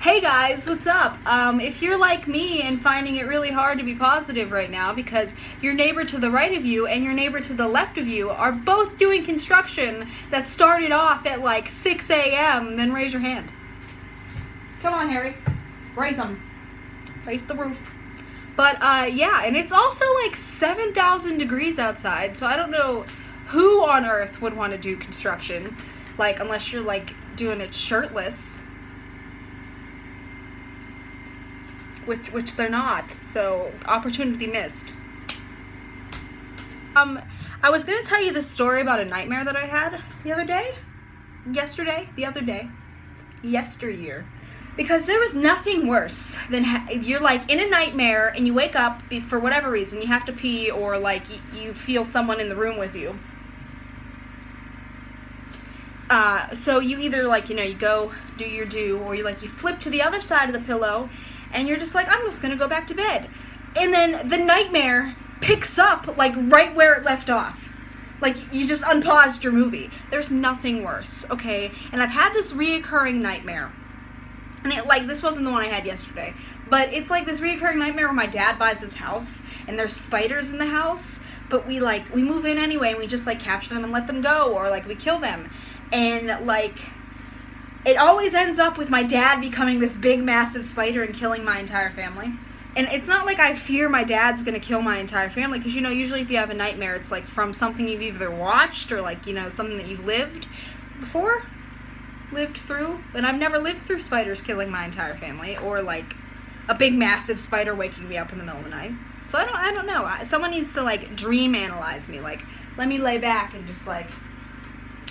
Hey guys, what's up? If you're like me and finding it really hard to be positive right now because your neighbor to the right of you and your neighbor to the left of you are both doing construction that started off at like 6 a.m., then raise your hand. Come on, Harry. Raise them. Raise the roof. But yeah, and it's also like 7,000 degrees outside, so I don't know who on earth would want to do construction, like unless you're like doing it shirtless. Which they're not, so opportunity missed. I was gonna tell you this story about a nightmare that I had the other day. Yesteryear. Because there was nothing worse than you're like in a nightmare and you wake up for whatever reason, you have to pee or like you feel someone in the room with you. So you either like, you go do your do, or you flip to the other side of the pillow and you're just like, I'm just gonna go back to bed. And then the nightmare picks up like right where it left off. Like you just unpaused your movie. There's nothing worse, okay? And I've had this reoccurring nightmare. And this wasn't the one I had yesterday, but it's like this reoccurring nightmare where my dad buys this house and there's spiders in the house, but we move in anyway and we just capture them and let them go, or we kill them. And it always ends up with my dad becoming this big, massive spider and killing my entire family. And it's not like I fear my dad's going to kill my entire family, because, usually if you have a nightmare, it's, from something you've either watched or, something that you've lived through. And I've never lived through spiders killing my entire family, or, a big, massive spider waking me up in the middle of the night. So I don't know. Someone needs to, dream analyze me. Let me lay back and just,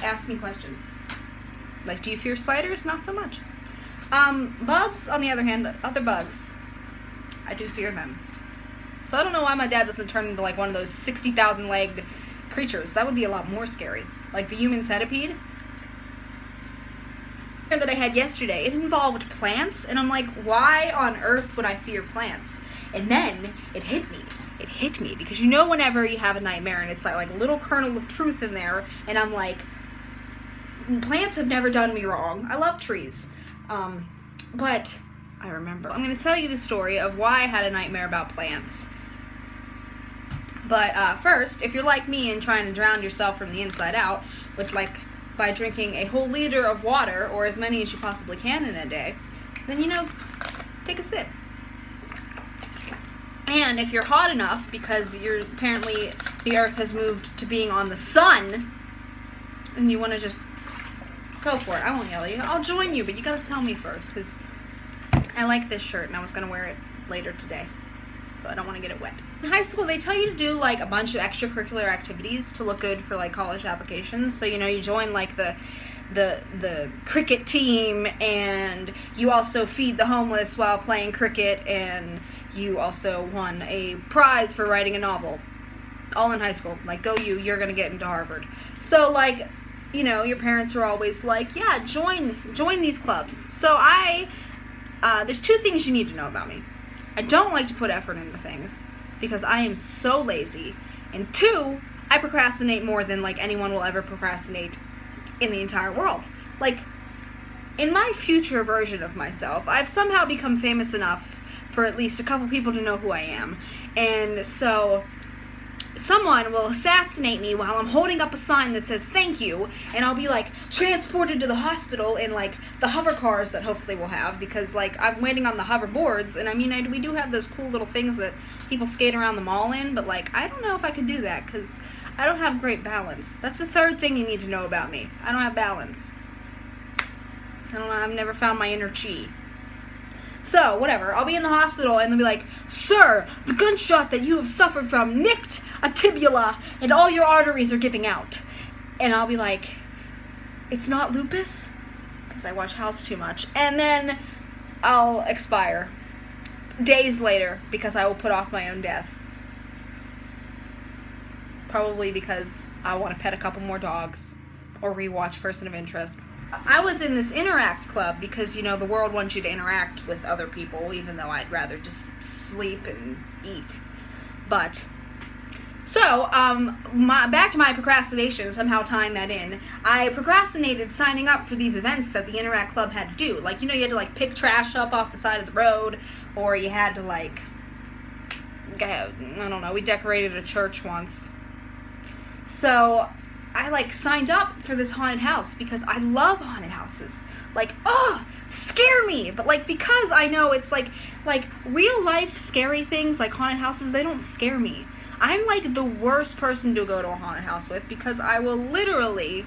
ask me questions. Do you fear spiders? Not so much. Bugs, on the other hand, other bugs, I do fear them. So I don't know why my dad doesn't turn into one of those 60,000-legged creatures. That would be a lot more scary. Like the human centipede that I had yesterday, it involved plants, and I'm like, why on earth would I fear plants? And then it hit me. It hit me because whenever you have a nightmare and it's like a little kernel of truth in there, and I'm like, plants have never done me wrong. I love trees. But I remember. I'm going to tell you the story of why I had a nightmare about plants. But first, if you're like me and trying to drown yourself from the inside out with by drinking a whole liter of water, or as many as you possibly can in a day, then take a sip. And if you're hot enough, because apparently the earth has moved to being on the sun, and you want to just go for it. I won't yell at you. I'll join you, but you gotta tell me first, because I like this shirt and I was gonna wear it later today, so I don't want to get it wet. In high school, they tell you to do a bunch of extracurricular activities to look good for college applications. So you join the cricket team, and you also feed the homeless while playing cricket, and you also won a prize for writing a novel. All in high school. Go you, you're gonna get into Harvard. So your parents are always like, yeah, join these clubs. So there's two things you need to know about me. I don't like to put effort into things because I am so lazy. And two, I procrastinate more than anyone will ever procrastinate in the entire world. In my future version of myself, I've somehow become famous enough for at least a couple people to know who I am. And so someone will assassinate me while I'm holding up a sign that says thank you, and I'll be transported to the hospital in the hover cars that hopefully we'll have, because I'm waiting on the hoverboards, and we do have those cool little things that people skate around the mall in, but I don't know if I could do that because I don't have great balance. That's the third thing you need to know about me. I don't have balance. I don't know, I've never found my inner chi. So, whatever, I'll be in the hospital and they'll be like, sir, the gunshot that you have suffered from nicked a tibia and all your arteries are giving out. And I'll be like, it's not lupus? Because I watch House too much. And then I'll expire days later because I will put off my own death. Probably because I want to pet a couple more dogs or rewatch Person of Interest. I was in this Interact club because, the world wants you to interact with other people, even though I'd rather just sleep and eat. But So, back to my procrastination, somehow tying that in. I procrastinated signing up for these events that the Interact Club had to do. Like, you had to, like, pick trash up off the side of the road, or you had to, like, I don't know, we decorated a church once. So, I, like, signed up for this haunted house because I love haunted houses. Like, scare me! But, like, because I know it's, like, real life scary things, like haunted houses, they don't scare me. I'm, like, the worst person to go to a haunted house with because I will literally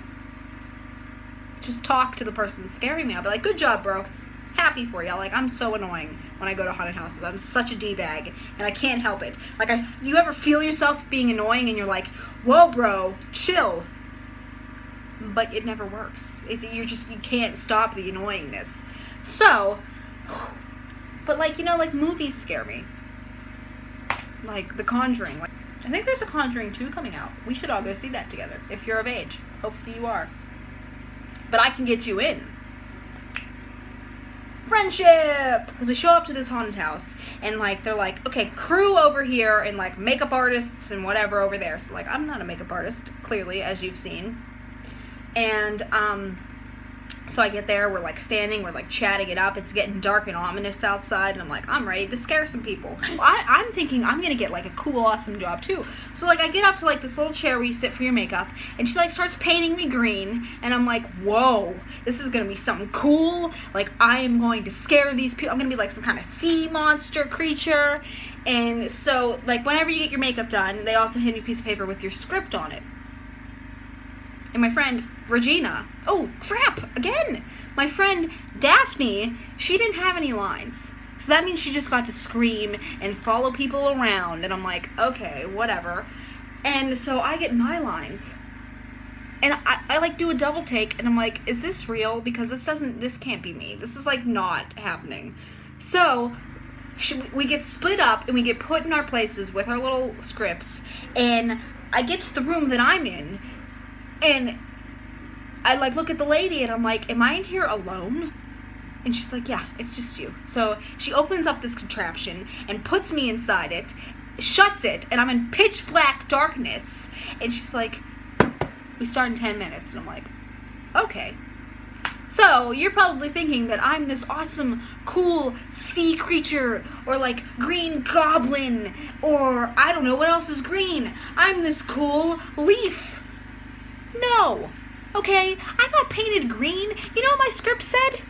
just talk to the person scaring me. I'll be like, good job, bro. Happy for you. Like, I'm so annoying when I go to haunted houses. I'm such a D-bag, and I can't help it. Like, you ever feel yourself being annoying and you're like, whoa, bro, chill. But it never works. You can't stop the annoyingness. So, but, like, like, movies scare me. Like, The Conjuring. Like, I think there's a Conjuring 2 coming out. We should all go see that together, if you're of age. Hopefully you are. But I can get you in. Friendship! Because we show up to this haunted house, and, like, they're like, okay, crew over here, and, like, makeup artists and whatever over there. So, like, I'm not a makeup artist, clearly, as you've seen. And, so I get there, we're, like, standing, we're, like, chatting it up, it's getting dark and ominous outside, and I'm like, I'm ready to scare some people. I'm thinking I'm gonna get, like, a cool, awesome job, too. So, like, I get up to, like, this little chair where you sit for your makeup, and she, like, starts painting me green, and I'm like, whoa, this is gonna be something cool, like, I am going to scare these people, I'm gonna be, like, some kind of sea monster creature, and so, like, whenever you get your makeup done, they also hand you a piece of paper with your script on it. And my friend Regina, oh crap, again! My friend Daphne, she didn't have any lines. So that means she just got to scream and follow people around. And I'm like, okay, whatever. And so I get my lines. And I like do a double take and I'm like, is this real? Because this can't be me. This is like not happening. So we get split up and we get put in our places with our little scripts. And I get to the room that I'm in. And I, like, look at the lady, and I'm like, am I in here alone? And she's like, yeah, it's just you. So she opens up this contraption and puts me inside it, shuts it, and I'm in pitch black darkness. And she's like, we start in 10 minutes. And I'm like, okay. So you're probably thinking that I'm this awesome, cool sea creature, or, like, green goblin, or I don't know what else is green. I'm this cool leaf. No. Okay? I got painted green. You know what my script said?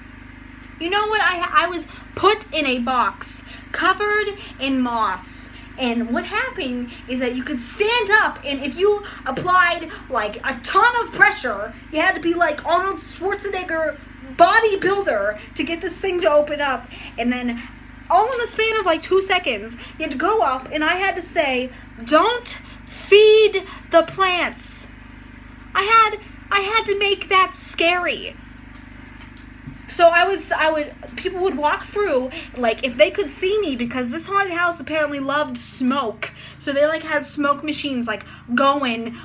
You know what? I was put in a box covered in moss. And what happened is that you could stand up, and if you applied, like, a ton of pressure, you had to be like Arnold Schwarzenegger bodybuilder to get this thing to open up. And then all in the span of like 2 seconds, you had to go up, and I had to say, don't feed the plants. I had to make that scary. So people would walk through, like, if they could see me, because this haunted house apparently loved smoke. So they, like, had smoke machines, like, going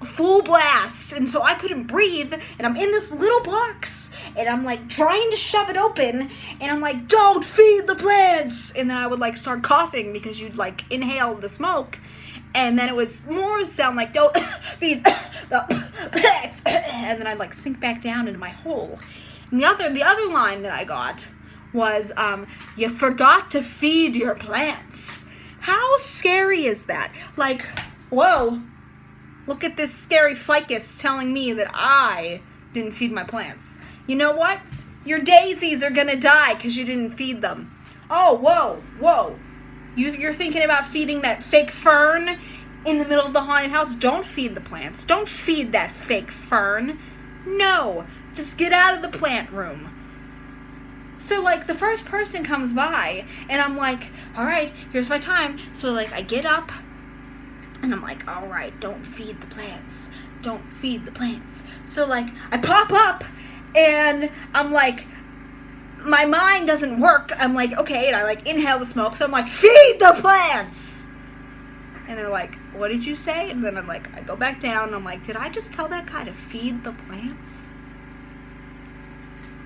full blast. And so I couldn't breathe, and I'm in this little box, and I'm, like, trying to shove it open, and I'm like, don't feed the plants! And then I would, like, start coughing because you'd, like, inhale the smoke. And then it would more sound like, don't feed the plants. And then I'd, like, sink back down into my hole. And the other line that I got was, you forgot to feed your plants. How scary is that? Like, whoa, look at this scary ficus telling me that I didn't feed my plants. You know what? Your daisies are gonna die because you didn't feed them. Oh, whoa. You're thinking about feeding that fake fern in the middle of the haunted house? Don't feed the plants. Don't feed that fake fern. No. Just get out of the plant room. So, like, the first person comes by, and I'm like, all right, here's my time. So, like, I get up, and I'm like, all right, don't feed the plants. Don't feed the plants. So, like, I pop up, and I'm like, my mind doesn't work. I'm like, okay, and I, like, inhale the smoke, so I'm like, feed the plants! And they're like, what did you say? And then I'm like, I go back down, and I'm like, did I just tell that guy to feed the plants?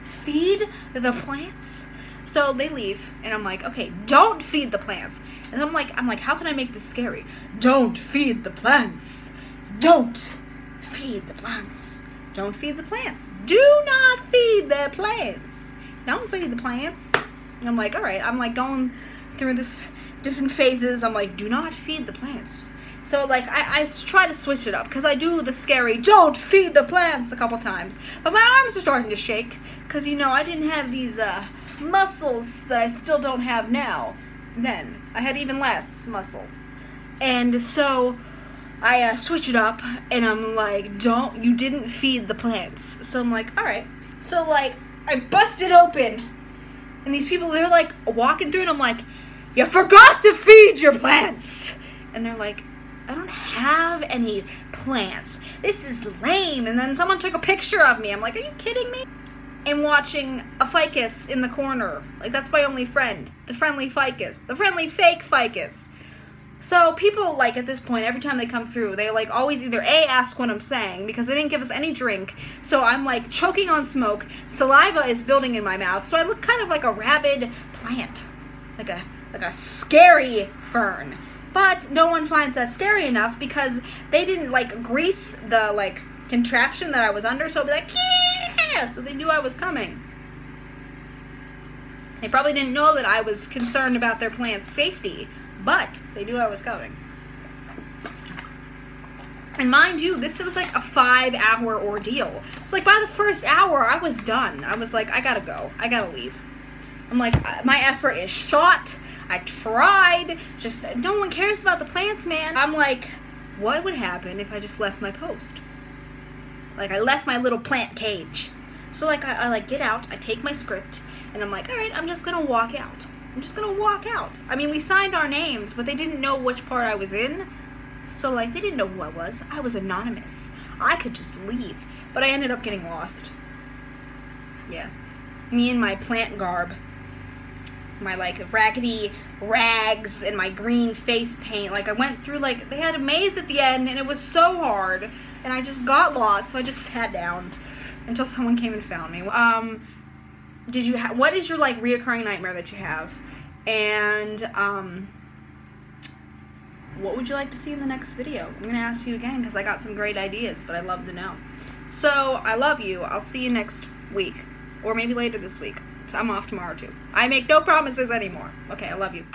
Feed the plants? So they leave, and I'm like, okay, don't feed the plants. And I'm like, how can I make this scary? Don't feed the plants. Don't feed the plants. Don't feed the plants. Do not feed the plants. Don't feed the plants. And I'm like, all right. I'm like going through this different phases. I'm like, do not feed the plants. So like I try to switch it up because I do the scary don't feed the plants a couple times. But my arms are starting to shake because, you know, I didn't have these muscles that I still don't have now. Then I had even less muscle. And so I switch it up and I'm like, you didn't feed the plants. So I'm like, all right. So like I busted open and these people, they're like walking through and I'm like, you forgot to feed your plants. And they're like, I don't have any plants. This is lame. And then someone took a picture of me. I'm like, are you kidding me? And watching a ficus in the corner. Like, that's my only friend. The friendly ficus. The friendly fake ficus. So people, like, at this point, every time they come through, they, like, always either A, ask what I'm saying, because they didn't give us any drink. So I'm, like, choking on smoke. Saliva is building in my mouth. So I look kind of like a rabid plant. Like a scary fern. But no one finds that scary enough because they didn't, like, grease the, like, contraption that I was under. So I'd be like, yeah! So they knew I was coming. They probably didn't know that I was concerned about their plant's safety. But they knew I was coming. And mind you, this was like a 5-hour ordeal. So, like, by the first hour, I was done. I was like, I gotta go. I gotta leave. I'm like, my effort is shot. I tried, just no one cares about the plants, man. I'm like, what would happen if I just left my post? Like, I left my little plant cage. So, like, I like get out, I take my script, and I'm like, all right, I'm just gonna walk out. I'm just gonna walk out. I mean, we signed our names, but they didn't know which part I was in. So, like, they didn't know who I was. I was anonymous. I could just leave. But I ended up getting lost. Yeah. Me and my plant garb. My, like, raggedy rags and my green face paint. Like, I went through, like, they had a maze at the end, and it was so hard. And I just got lost, so I just sat down until someone came and found me. What is your, like, reoccurring nightmare that you have? And, what would you like to see in the next video? I'm going to ask you again, because I got some great ideas, but I'd love to know. So, I love you. I'll see you next week. Or maybe later this week. So I'm off tomorrow too. I make no promises anymore. Okay, I love you.